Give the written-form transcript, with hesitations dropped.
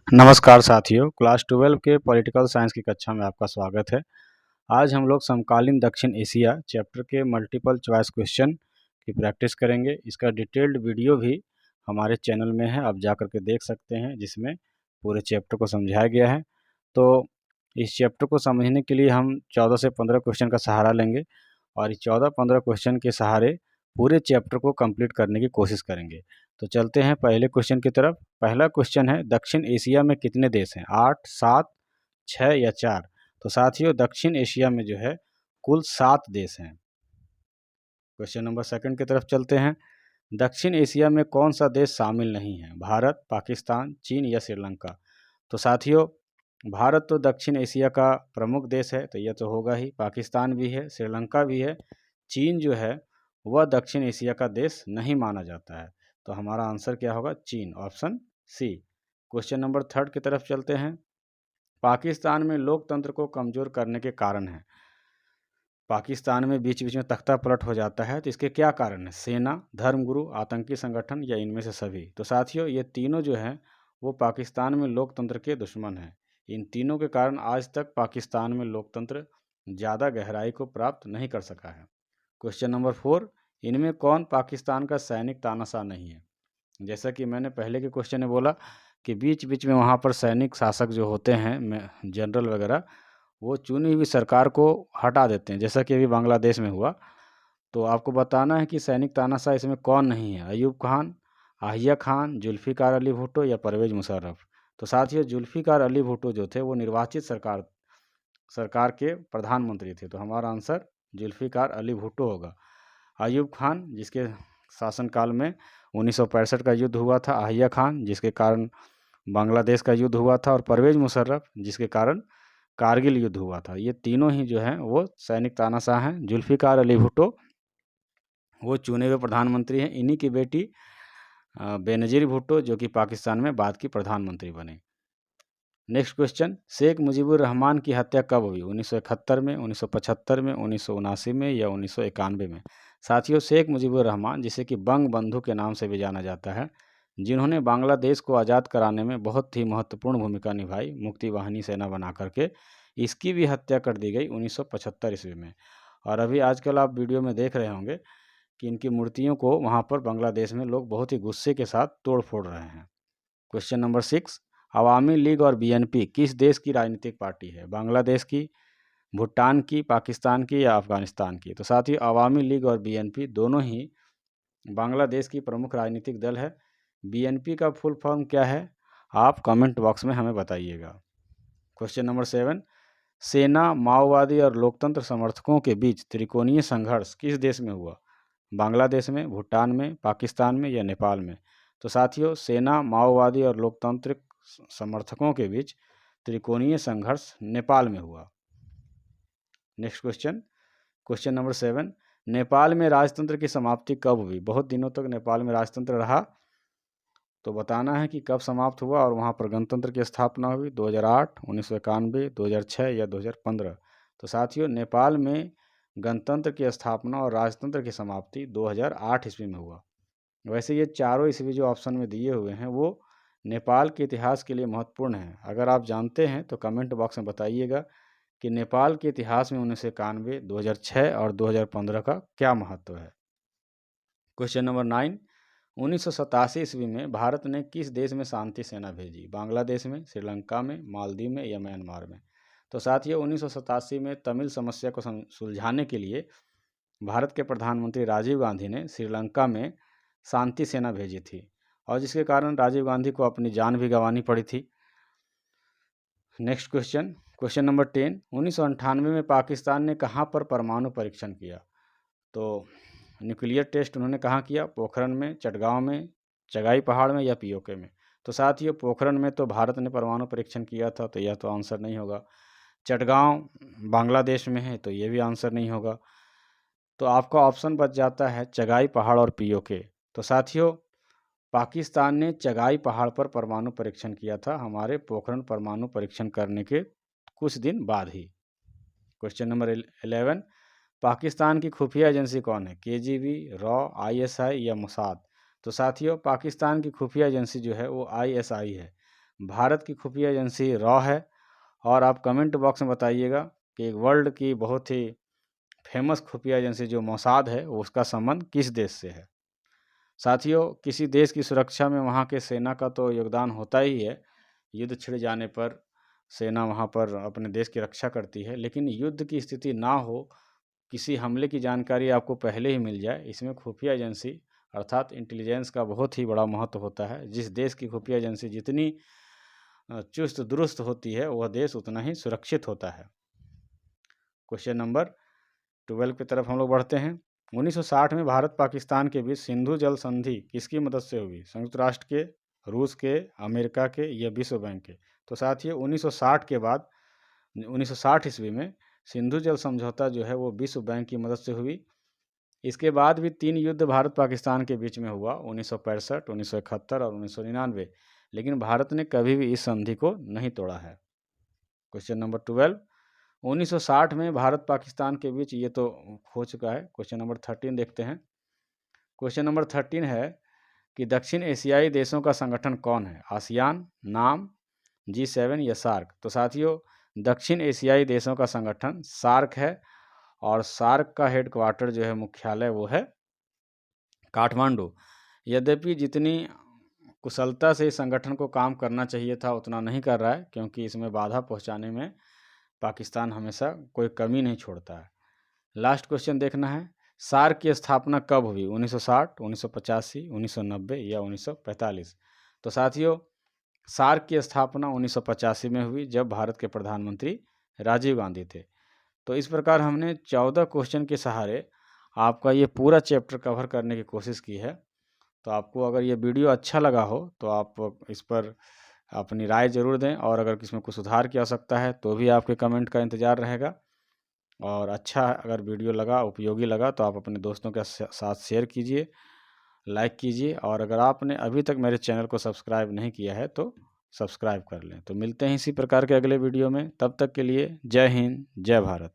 नमस्कार साथियों, क्लास 12 के पॉलिटिकल साइंस की कक्षा में आपका स्वागत है। आज हम लोग समकालीन दक्षिण एशिया चैप्टर के मल्टीपल चॉइस क्वेश्चन की प्रैक्टिस करेंगे। इसका डिटेल्ड वीडियो भी हमारे चैनल में है, आप जा कर के देख सकते हैं, जिसमें पूरे चैप्टर को समझाया गया है। तो इस चैप्टर को समझने के लिए हम 14 से 15 क्वेश्चन का सहारा लेंगे और इस 14-15 क्वेश्चन के सहारे पूरे चैप्टर को कंप्लीट करने की कोशिश करेंगे। तो चलते हैं पहले क्वेश्चन की तरफ। पहला क्वेश्चन है, दक्षिण एशिया में कितने देश हैं? 8, 7, 6 या 4? तो साथियों, दक्षिण एशिया में जो है कुल 7 देश हैं। क्वेश्चन नंबर सेकंड की तरफ चलते हैं। दक्षिण एशिया में कौन सा देश शामिल नहीं है? भारत, पाकिस्तान, चीन या श्रीलंका? तो साथियों, भारत तो दक्षिण एशिया का प्रमुख देश है, तो यह तो होगा ही। पाकिस्तान भी है, श्रीलंका भी है। चीन जो है वह दक्षिण एशिया का देश नहीं माना जाता है। तो हमारा आंसर क्या होगा? चीन, option C. Question number third की तरफ चलते हैं। पाकिस्तान में लोकतंत्र को कमजोर करने के कारण है। पाकिस्तान में बीच बीच में तख्ता पलट हो जाता है, तो इसके क्या कारण है? सेना, धर्मगुरु, आतंकी संगठन या इनमें से सभी? तो साथियों, ये तीनों जो हैं वो पाकिस्तान में लोकतंत्र के दुश्मन हैं। इन तीनों के कारण आज तक पाकिस्तान में लोकतंत्र ज़्यादा गहराई को प्राप्त नहीं कर सका है। क्वेश्चन नंबर 4, इनमें कौन पाकिस्तान का सैनिक तानाशाह नहीं है? जैसा कि मैंने पहले के क्वेश्चन में बोला कि बीच बीच में वहाँ पर सैनिक शासक जो होते हैं, जनरल वगैरह, वो चुनी हुई सरकार को हटा देते हैं, जैसा कि अभी बांग्लादेश में हुआ। तो आपको बताना है कि सैनिक तानाशाह इसमें कौन नहीं है? अयूब खान, आहिया खान, जुल्फ़िकार अली भुट्टो या परवेज़ मुशर्रफ? तो साथियों, जुल्फ़िकार अली भुट्टो जो थे वो निर्वाचित सरकार के प्रधानमंत्री थे, तो हमारा आंसर जुल्फ़िकार अली भुट्टो होगा। अयूब खान, जिसके शासनकाल में 1965 का युद्ध हुआ था, आहिया खान जिसके कारण बांग्लादेश का युद्ध हुआ था, और परवेज़ मुशर्रफ जिसके कारण कारगिल युद्ध हुआ था। ये तीनों ही जो हैं वो सैनिक तानाशाह हैं। जुल्फ़िकार अली भुट्टो वो चुने हुए प्रधानमंत्री हैं। इन्हीं की बेटी बेनज़ीर भुट्टो जो कि पाकिस्तान में बाद की प्रधानमंत्री बने। नेक्स्ट क्वेश्चन, शेख मुजीबुर रहमान की हत्या कब हुई? 1971 में, 1975 में, 1979 में या 1991 में? साथियों, शेख मुजीबुर रहमान, जिसे कि बंग बंधु के नाम से भी जाना जाता है, जिन्होंने बांग्लादेश को आज़ाद कराने में बहुत ही महत्वपूर्ण भूमिका निभाई, मुक्ति वाहिनी सेना बना करके, इसकी भी हत्या कर दी गई 1975 ईस्वी में। और अभी आजकल आप वीडियो में देख रहे होंगे कि इनकी मूर्तियों को वहाँ पर बांग्लादेश में लोग बहुत ही गुस्से के साथ तोड़ फोड़ रहे हैं। क्वेश्चन नंबर 6, अवामी लीग और बीएनपी किस देश की राजनीतिक पार्टी है? बांग्लादेश की, भूटान की, पाकिस्तान की या अफगानिस्तान की? तो साथ ही अवामी लीग और बीएनपी दोनों ही बांग्लादेश की प्रमुख राजनीतिक दल है। बीएनपी का फुल फॉर्म क्या है? आप कमेंट बॉक्स में हमें बताइएगा। क्वेश्चन नंबर 7, सेना, माओवादी और लोकतंत्र समर्थकों के बीच त्रिकोणीय संघर्ष किस देश में हुआ? बांग्लादेश में, भूटान में, पाकिस्तान में या नेपाल में? तो साथियों, सेना, माओवादी और लोकतांत्रिक समर्थकों के बीच त्रिकोणीय संघर्ष नेपाल में हुआ। Next question, question number 7, Nepal में राजतंत्र की समाप्ति कब हुई? बहुत दिनों तक नेपाल में राजतंत्र रहा, तो बताना है कि कब समाप्त हुआ और वहाँ पर गणतंत्र की स्थापना हुई। 2008, 1991, 2006 या 2015? तो साथियों, नेपाल में गणतंत्र की स्थापना और राजतंत्र की समाप्ति 2008 ईस्वी में हुआ। वैसे ये चारों ईस्वी जो ऑप्शन में दिए हुए हैं वो नेपाल के इतिहास के लिए महत्वपूर्ण हैं। अगर आप जानते हैं तो कमेंट बॉक्स में बताइएगा कि नेपाल के इतिहास में 1991, 2006 और 2015 का क्या महत्व है। क्वेश्चन नंबर 9, 1987 ईस्वी में भारत ने किस देश में शांति सेना भेजी? बांग्लादेश में, श्रीलंका में, मालदीव में या म्यांमार में? तो साथियों, 1987 में तमिल समस्या को सुलझाने के लिए भारत के प्रधानमंत्री राजीव गांधी ने श्रीलंका में शांति सेना भेजी थी, और जिसके कारण राजीव गांधी को अपनी जान भी गंवानी पड़ी थी। नेक्स्ट क्वेश्चन, क्वेश्चन नंबर 10, 1998 में पाकिस्तान ने कहाँ पर परमाणु परीक्षण किया? तो न्यूक्लियर टेस्ट उन्होंने कहाँ किया? पोखरण में, चटगांव में, चगाई पहाड़ में या पीओके में? तो साथियों, पोखरण में तो भारत ने परमाणु परीक्षण किया था, तो यह तो आंसर नहीं होगा। चटगांव बांग्लादेश में है, तो ये भी आंसर नहीं होगा। तो आपका ऑप्शन बच जाता है चगाई पहाड़ और पीओके। तो साथियों, पाकिस्तान ने चगाई पहाड़ पर परमाणु परीक्षण किया था हमारे पोखरण परमाणु परीक्षण करने के कुछ दिन बाद ही। क्वेश्चन नंबर 11, पाकिस्तान की खुफिया एजेंसी कौन है? केजीबी, रॉ, आईएसआई या मोसाद? तो साथियों, पाकिस्तान की खुफिया एजेंसी जो है वो आईएसआई है। भारत की खुफिया एजेंसी रॉ है। और आप कमेंट बॉक्स में बताइएगा कि वर्ल्ड की बहुत ही फेमस खुफिया एजेंसी जो मोसाद है वो उसका संबंध किस देश से है। साथियों, किसी देश की सुरक्षा में वहाँ के सेना का तो योगदान होता ही है। युद्ध छिड़ जाने पर सेना वहाँ पर अपने देश की रक्षा करती है, लेकिन युद्ध की स्थिति ना हो, किसी हमले की जानकारी आपको पहले ही मिल जाए, इसमें खुफिया एजेंसी अर्थात इंटेलिजेंस का बहुत ही बड़ा महत्व होता है। जिस देश की खुफिया एजेंसी जितनी चुस्त दुरुस्त होती है वह देश उतना ही सुरक्षित होता है। क्वेश्चन नंबर 12 की तरफ हम लोग बढ़ते हैं। 1960 में भारत पाकिस्तान के बीच सिंधु जल संधि किसकी मदद से हुई? संयुक्त राष्ट्र के, रूस के, अमेरिका के या विश्व बैंक के? तो साथियों 1960 के बाद 1960 ईस्वी में सिंधु जल समझौता जो है वो विश्व बैंक की मदद से हुई। इसके बाद भी 3 युद्ध भारत पाकिस्तान के बीच में हुआ, 1965, 1971 और 1999, लेकिन भारत ने कभी भी इस संधि को नहीं तोड़ा है। क्वेश्चन नंबर 12, 1960 में भारत पाकिस्तान के बीच, ये तो हो चुका है। क्वेश्चन नंबर 13 देखते हैं। क्वेश्चन नंबर 13 है कि दक्षिण एशियाई देशों का संगठन कौन है? आसियान, नाम, G7 या सार्क? तो साथियों दक्षिण एशियाई देशों का संगठन सार्क है, और सार्क का हेडक्वार्टर जो है, मुख्यालय, वो है काठमांडू। यद्यपि जितनी कुशलता से इस संगठन को काम करना चाहिए था उतना नहीं कर रहा है, क्योंकि इसमें बाधा पहुंचाने में पाकिस्तान हमेशा कोई कमी नहीं छोड़ता है। लास्ट क्वेश्चन देखना है, सार्क की स्थापना कब हुई? 1960, 1985, 1990 या 1945? तो साथियों सार्क की स्थापना 1985 में हुई, जब भारत के प्रधानमंत्री राजीव गांधी थे। तो इस प्रकार हमने 14 क्वेश्चन के सहारे आपका ये पूरा चैप्टर कवर करने की कोशिश की है। तो आपको अगर ये वीडियो अच्छा लगा हो तो आप इस पर अपनी राय ज़रूर दें, और अगर इसमें कुछ सुधार की आवश्यकता है तो भी आपके कमेंट का इंतज़ार रहेगा। और अच्छा अगर वीडियो लगा, उपयोगी लगा, तो आप अपने दोस्तों के साथ शेयर कीजिए, लाइक कीजिए, और अगर आपने अभी तक मेरे चैनल को सब्सक्राइब नहीं किया है तो सब्सक्राइब कर लें। तो मिलते हैं इसी प्रकार के अगले वीडियो में, तब तक के लिए जय हिंद, जय भारत।